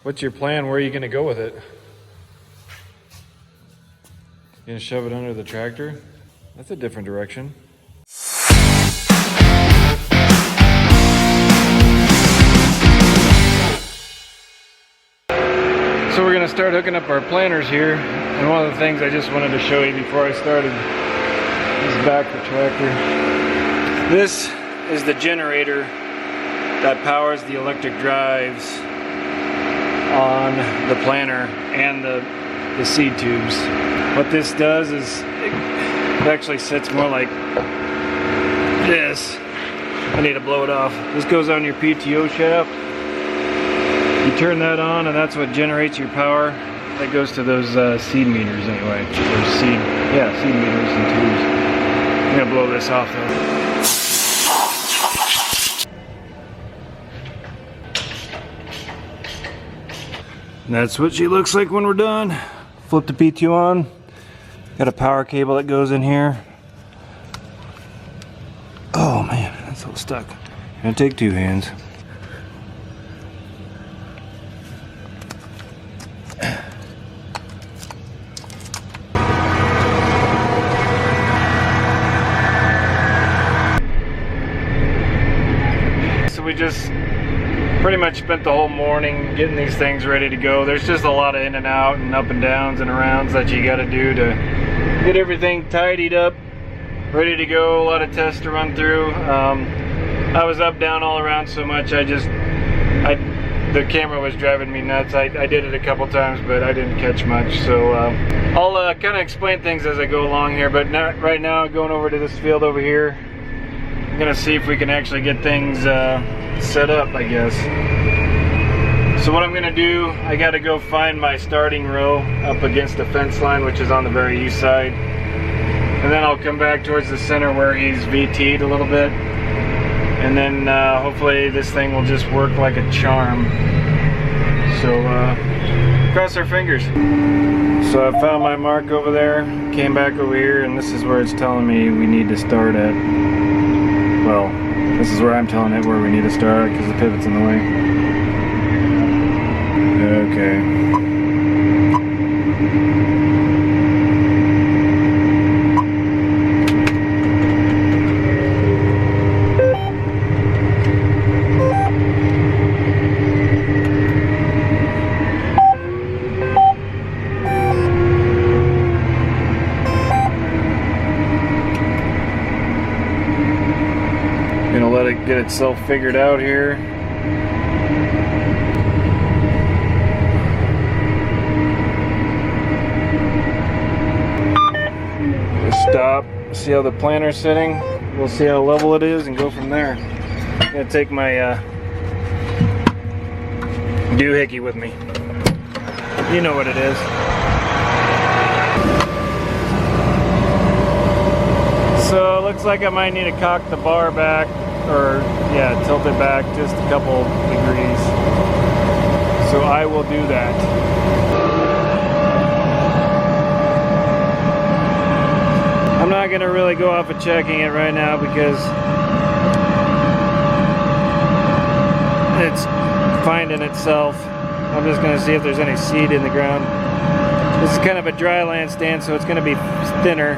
What's your plan? Where are you going to go with it? You going to shove it under the tractor? That's a different direction. So we're going to start hooking up our planters here. And one of the things I just wanted to show you before I started is back the tractor. This is the generator that powers the electric drives on the planter and the seed tubes. What this does is it actually sits more like this. I need to blow it off. This goes on your PTO shaft. You turn that on and that's what generates your power. That goes to those seed meters anyway. Or seed meters and tubes. I'm gonna blow this off though. And that's what she looks like when we're done. Flip the PTO on. Got a power cable that goes in here. Oh man, that's all stuck. Gonna take two hands. So we just pretty much spent the whole morning getting these things ready to go. There's just a lot of in and out and up and downs and arounds that you got to do to get everything tidied up, ready to go. A lot of tests to run through. I was up, down, all around so much. The camera was driving me nuts. I did it a couple times, but I didn't catch much. So I'll kind of explain things as I go along here. But right now, going over to this field over here, I'm gonna see if we can actually get things set up, I guess. So what I'm gonna do, I gotta go find my starting row up against the fence line, which is on the very east side. And then I'll come back towards the center where he's VT'd a little bit. And then hopefully this thing will just work like a charm. So cross our fingers. So I found my mark over there, came back over here, and this is where it's telling me we need to start at. Well, this is where I'm telling it where we need to start because the pivot's in the way. Okay. Gonna let it get itself figured out here. Stop, see how the planter's sitting. We'll see how level it is and go from there. I'm gonna take my doohickey with me. You know what it is. So it looks like I might need to cock the bar back, or yeah, tilt it back just a couple degrees. So I will do that. I'm not gonna really go off of checking it right now because it's finding itself. I'm just gonna see if there's any seed in the ground. This is kind of a dry land stand, so it's gonna be thinner.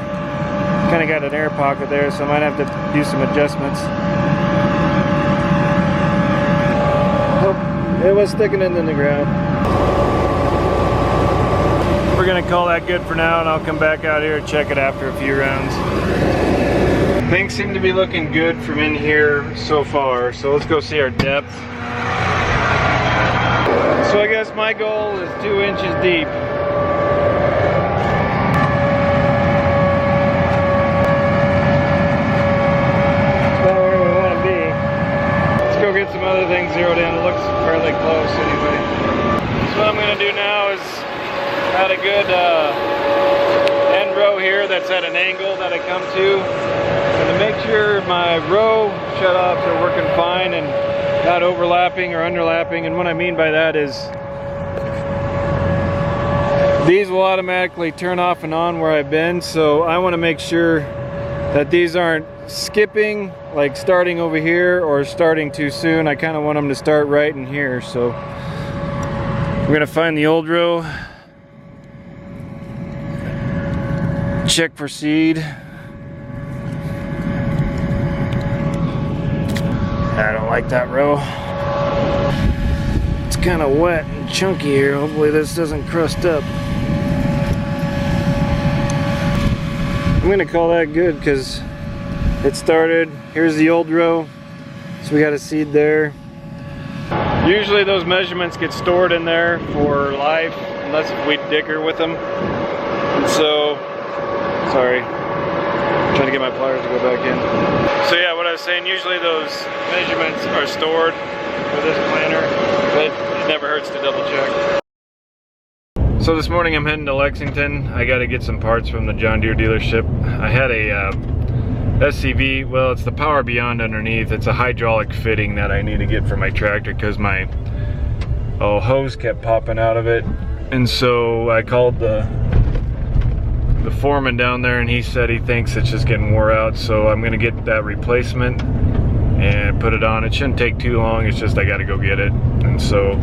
Kind of got an air pocket there, so I might have to do some adjustments. Oh, it was sticking in the ground. We're gonna call that good for now, and I'll come back out here and check it after a few rounds. Things seem to be looking good from in here so far, so let's go see our depth. So I guess my goal is 2 inches deep. Get some other things zeroed in. It looks fairly close anyway. So what I'm going to do now is add a good end row here that's at an angle that I come to, and to make sure my row shutoffs are working fine and not overlapping or underlapping. And what I mean by that is these will automatically turn off and on where I've been, so I want to make sure that these aren't skipping, like starting over here or starting too soon. I kind of want them to start right in here, so We're gonna find the old row, check for seed. I don't like that row. It's kind of wet and chunky here. Hopefully this doesn't crust up. I'm gonna call that good because it started. Here's the old row, so we got a seed there. Usually those measurements get stored in there for life, unless we dicker with them. And so, sorry, I'm trying to get my pliers to go back in. So yeah, what I was saying, usually those measurements are stored for this planter, but it never hurts to double check. So this morning I'm heading to Lexington. I got to get some parts from the John Deere dealership. I had a SCV, well, it's the Power Beyond underneath. It's a hydraulic fitting that I need to get for my tractor because my hose kept popping out of it. And so I called the foreman down there, and he said he thinks it's just getting wore out. So I'm gonna get that replacement and put it on. It shouldn't take too long. It's just I gotta go get it. And so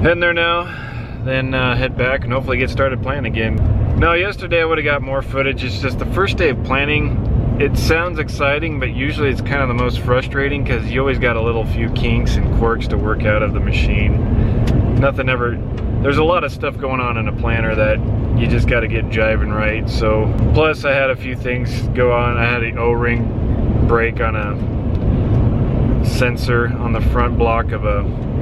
heading there now. Then head back and hopefully get started planting again. Now yesterday I would have got more footage. It's just the first day of planting. It sounds exciting, but usually it's kind of the most frustrating because you always got a little few kinks and quirks to work out of the machine. Nothing ever, there's a lot of stuff going on in a planter that you just got to get jiving right. So plus I had a few things go on. I had an O-ring break on a sensor on the front block of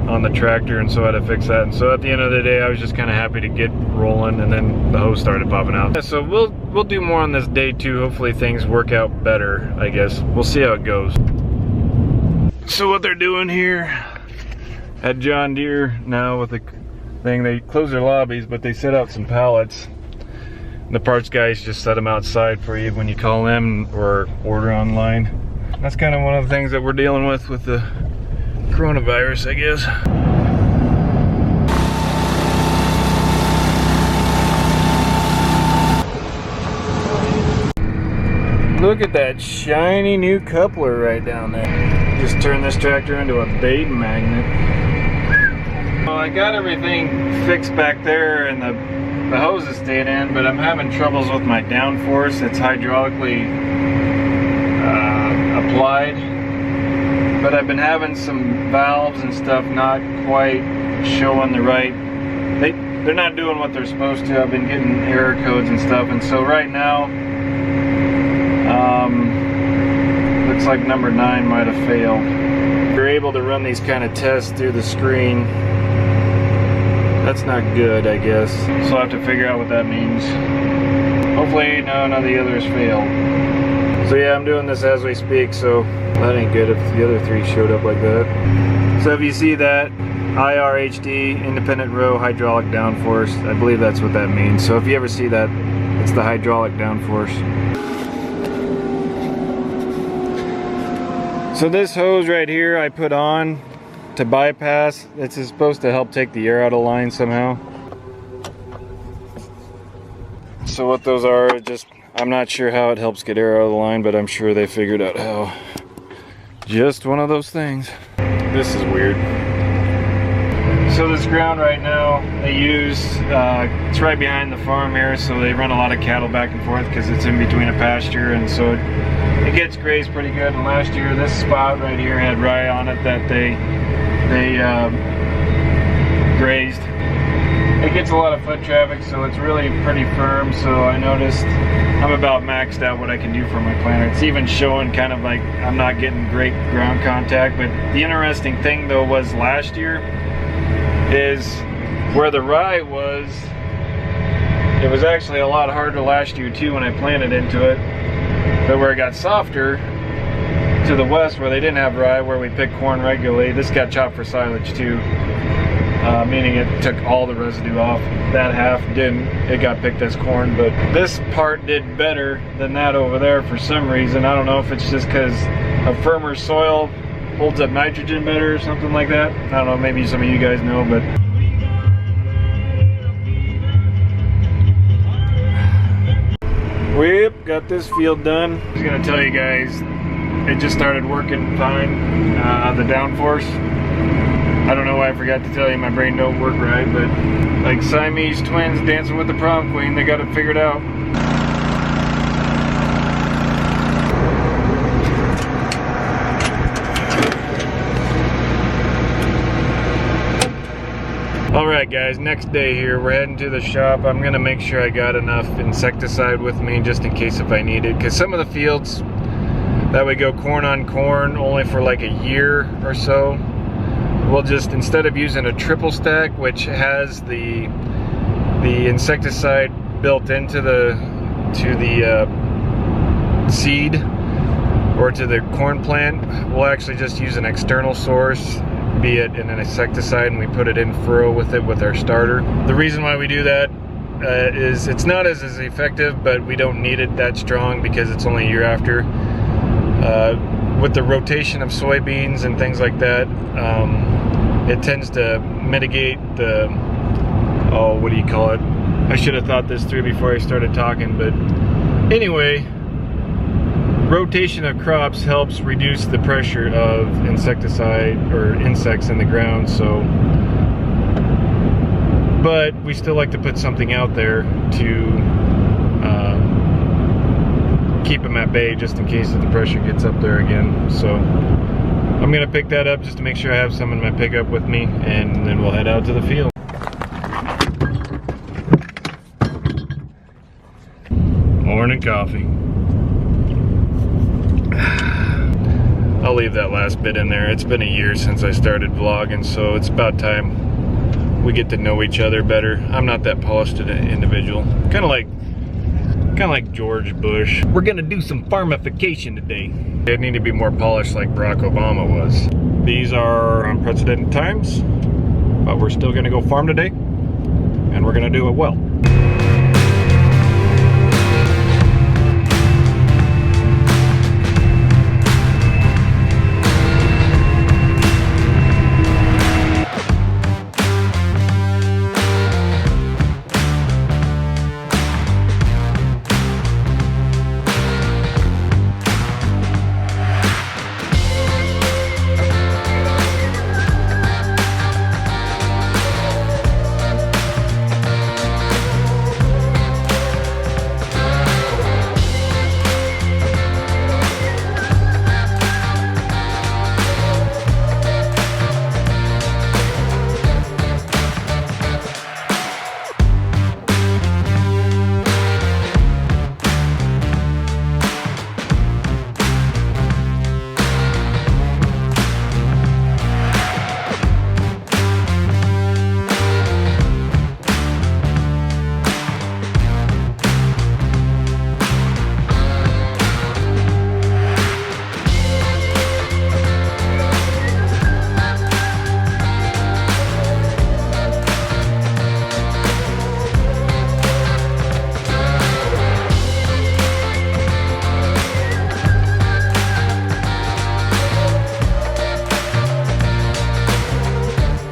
on the tractor, and so I had to fix that. And so at the end of the day I was just kind of happy to get rolling, and then the hose started popping out. So we'll do more on this day too. Hopefully things work out better, I guess. We'll see how it goes. So what they're doing here at John Deere now with the thing, they close their lobbies, but they set out some pallets. The parts guys just set them outside for you when you call them or order online. That's kind of one of the things that we're dealing with the coronavirus, I guess. Look at that shiny new coupler right down there. Just turned this tractor into a bait magnet. Well, I got everything fixed back there and the hose is staying in, but I'm having troubles with my Downforce. It's hydraulically applied. But I've been having some valves and stuff not quite showing the right. They're not doing what they're supposed to. I've been getting error codes and stuff, and so right now, looks like number 9 might have failed. We're able to run these kind of tests through the screen. That's not good, I guess. So I'll have to figure out what that means. Hopefully none of the others failed. So yeah, I'm doing this as we speak, so that ain't good if the other 3 showed up like that. So if you see that, IRHD, independent row hydraulic downforce, I believe that's what that means. So if you ever see that, it's the hydraulic downforce. So this hose right here I put on to bypass. It's supposed to help take the air out of line somehow. So what those are, just, I'm not sure how it helps get air out of the line, but I'm sure they figured out how. Just one of those things. This is weird. So this ground right now, they use, it's right behind the farm here, so they run a lot of cattle back and forth because it's in between a pasture, and so it gets grazed pretty good. And last year, this spot right here had rye on it that they grazed. It gets a lot of foot traffic, so it's really pretty firm. So I noticed I'm about maxed out what I can do for my planter. It's even showing kind of like I'm not getting great ground contact. But the interesting thing though was last year is where the rye was, it was actually a lot harder last year too when I planted into it. But where it got softer to the west where they didn't have rye, where we pick corn regularly, this got chopped for silage too. Meaning it took all the residue off. That half didn't. It got picked as corn, but this part did better than that over there for some reason. I don't know if it's just because a firmer soil holds up nitrogen better or something like that. I don't know, maybe some of you guys know, but Yep, got this field done. I was gonna tell you guys, it just started working fine, the Downforce. I don't know why I forgot to tell you, my brain don't work right, but like Siamese twins dancing with the prom queen, they got it figured out. Alright guys, next day here, we're heading to the shop. I'm gonna make sure I got enough insecticide with me just in case if I need it, because some of the fields that we go corn on corn only for like a year or so, we'll just, instead of using a triple stack which has the insecticide built into the seed or to the corn plant, we'll actually just use an external source, be it in an insecticide, and we put it in furrow with it with our starter. The reason why we do that is it's not as effective, but we don't need it that strong because it's only a year after. With the rotation of soybeans and things like that, it tends to mitigate the, oh, what do you call it? I should have thought this through before I started talking, but anyway, rotation of crops helps reduce the pressure of insecticide or insects in the ground. So, but we still like to put something out there to keep them at bay just in case if the pressure gets up there again. So I'm gonna pick that up just to make sure I have some in my pickup with me, and then we'll head out to the field. Morning coffee. I'll leave that last bit in there. It's been a year since I started vlogging, so it's about time we get to know each other better. I'm not that polished an individual. Kind of like George Bush. We're gonna do some farmification today. They need to be more polished like Barack Obama was. These are unprecedented times, but we're still gonna go farm today, and we're gonna do it well.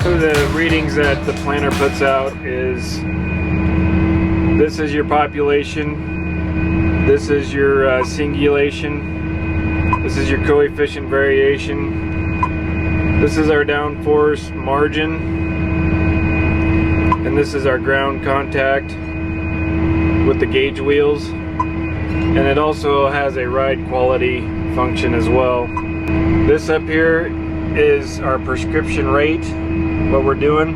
The readings that the planner puts out is, this is your population, this is your singulation, this is your coefficient variation, this is our downforce margin, and this is our ground contact with the gauge wheels, and it also has a ride quality function as well. This up here is our prescription rate, what we're doing,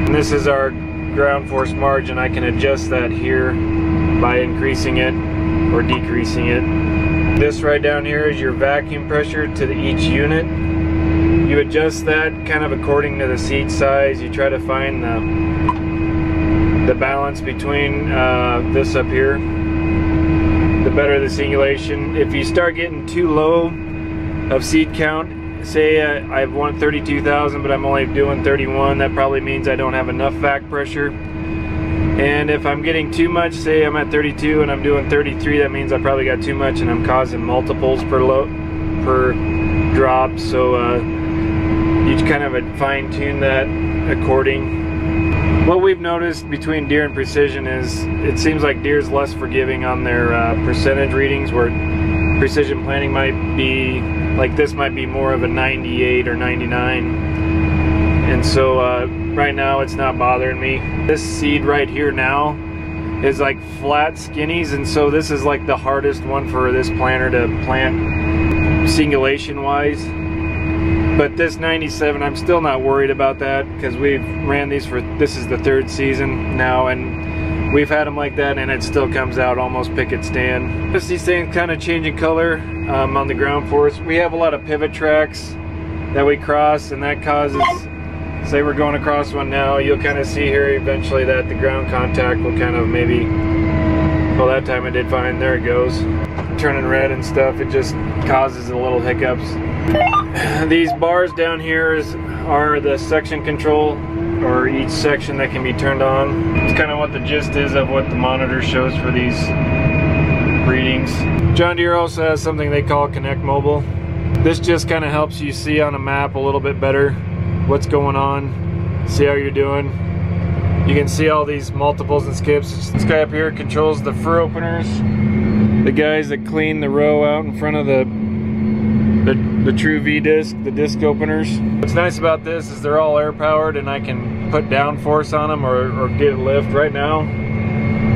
and this is our ground force margin. I can adjust that here by increasing it or decreasing it. This right down here is your vacuum pressure to each unit. You adjust that kind of according to the seed size. You try to find the balance between this up here. The better the singulation. If you start getting too low of seed count, say I want 32,000 but I'm only doing 31, that probably means I don't have enough vac pressure. And if I'm getting too much, say I'm at 32 and I'm doing 33, that means I probably got too much and I'm causing multiples per drop. So you kind of fine tune that according. What we've noticed between Deere and Precision is it seems like Deere's less forgiving on their percentage readings, where Precision Planting might be, like this might be more of a 98 or 99. And so right now it's not bothering me. This seed right here now is like flat skinnies, and so this is like the hardest one for this planter to plant singulation wise. But this 97, I'm still not worried about that because we've ran these for, this is the 3rd season now, and we've had them like that and it still comes out almost picket stand. Just these things kind of changing color on the ground force. We have a lot of pivot tracks that we cross, and that causes, say we're going across one now, you'll kind of see here eventually that the ground contact will kind of maybe, well, that time it did fine, there it goes. Turning red and stuff, it just causes a little hiccups. These bars down here are the section control, or each section that can be turned on. It's kind of what the gist is of what the monitor shows for these readings. John Deere also has something they call Connect Mobile. This just kind of helps you see on a map a little bit better what's going on, see how you're doing. You can see all these multiples and skips. This guy up here controls the fur openers, the guys that clean the row out in front of the true V-disc, the disc openers. What's nice about this is they're all air powered, and I can put downforce on them or get a lift. Right now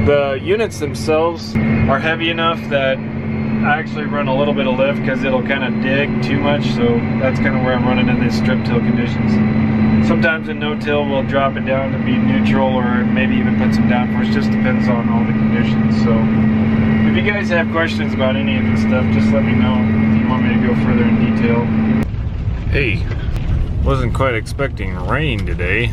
the units themselves are heavy enough that I actually run a little bit of lift because it'll kind of dig too much, so that's kind of where I'm running in these strip till conditions. Sometimes in no-till we'll drop it down to be neutral, or maybe even put some downforce. Just depends on all the conditions. So if you guys have questions about any of this stuff, just let me know if you want me to go further in detail. Hey, wasn't quite expecting rain today.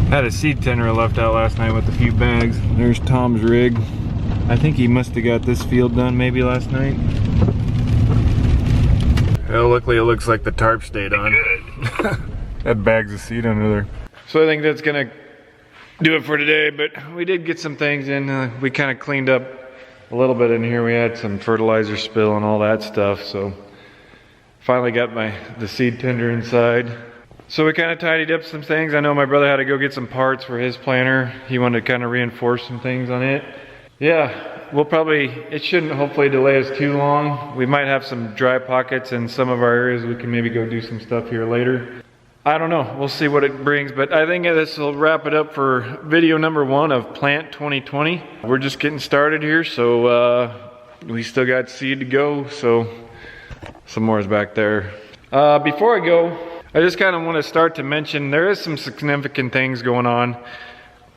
Had a seed tender left out last night with a few bags. There's Tom's rig. I think he must have got this field done maybe last night. Well, luckily it looks like the tarp stayed on. Had bags of seed under there. So I think that's gonna do it for today, but we did get some things in. We kind of cleaned up a little bit in here. We had some fertilizer spill and all that stuff, so finally got the seed tender inside. So we kind of tidied up some things. I know my brother had to go get some parts for his planter. He wanted to kind of reinforce some things on it. Yeah, it shouldn't hopefully delay us too long. We might have some dry pockets in some of our areas. We can maybe go do some stuff here later. I don't know, we'll see what it brings, but I think this will wrap it up for video number 1 of Plant 2020. We're just getting started here, so we still got seed to go, so some more is back there. Before I go, I just kind of want to start to mention there is some significant things going on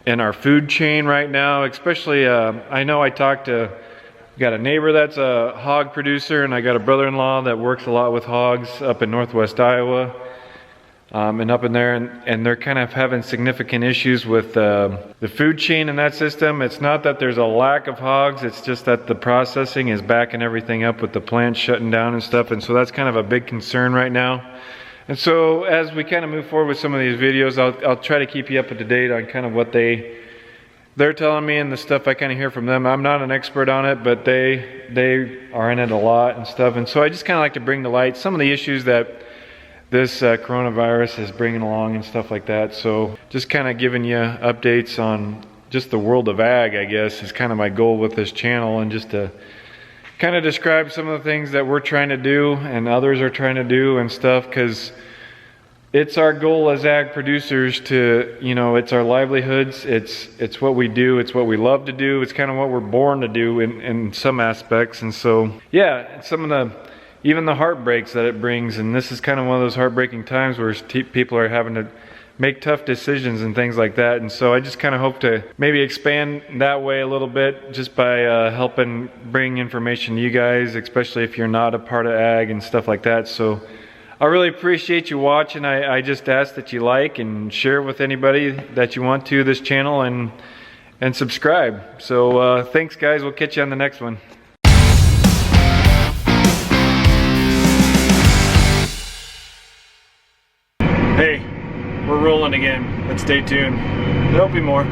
in our food chain right now, especially I know I got a neighbor that's a hog producer, and I got a brother-in-law that works a lot with hogs up in northwest Iowa and up in there, and they're kind of having significant issues with the food chain in that system. It's not that there's a lack of hogs, it's just that the processing is backing everything up with the plant shutting down and stuff, and so that's kind of a big concern right now. And so as we kind of move forward with some of these videos, I'll try to keep you up to date on kind of what they're telling me and the stuff I kind of hear from them. I'm not an expert on it, but they are in it a lot and stuff. And so I just kind of like to bring to light some of the issues that this coronavirus is bringing along and stuff like that. So just kind of giving you updates on just the world of ag, I guess, is kind of my goal with this channel, and just to kind of describe some of the things that we're trying to do and others are trying to do and stuff, because it's our goal as ag producers to, you know, it's our livelihoods, it's what we do, it's what we love to do, it's kind of what we're born to do in some aspects. And so yeah, some of even the heartbreaks that it brings, and this is kind of one of those heartbreaking times where people are having to make tough decisions and things like that. And so I just kind of hope to maybe expand that way a little bit, just by helping bring information to you guys, especially if you're not a part of ag and stuff like that. So I really appreciate you watching. I just ask that you like and share with anybody that you want to this channel, and subscribe. So thanks guys, we'll catch you on the next one. Hey, we're rolling again, but stay tuned. There'll be more.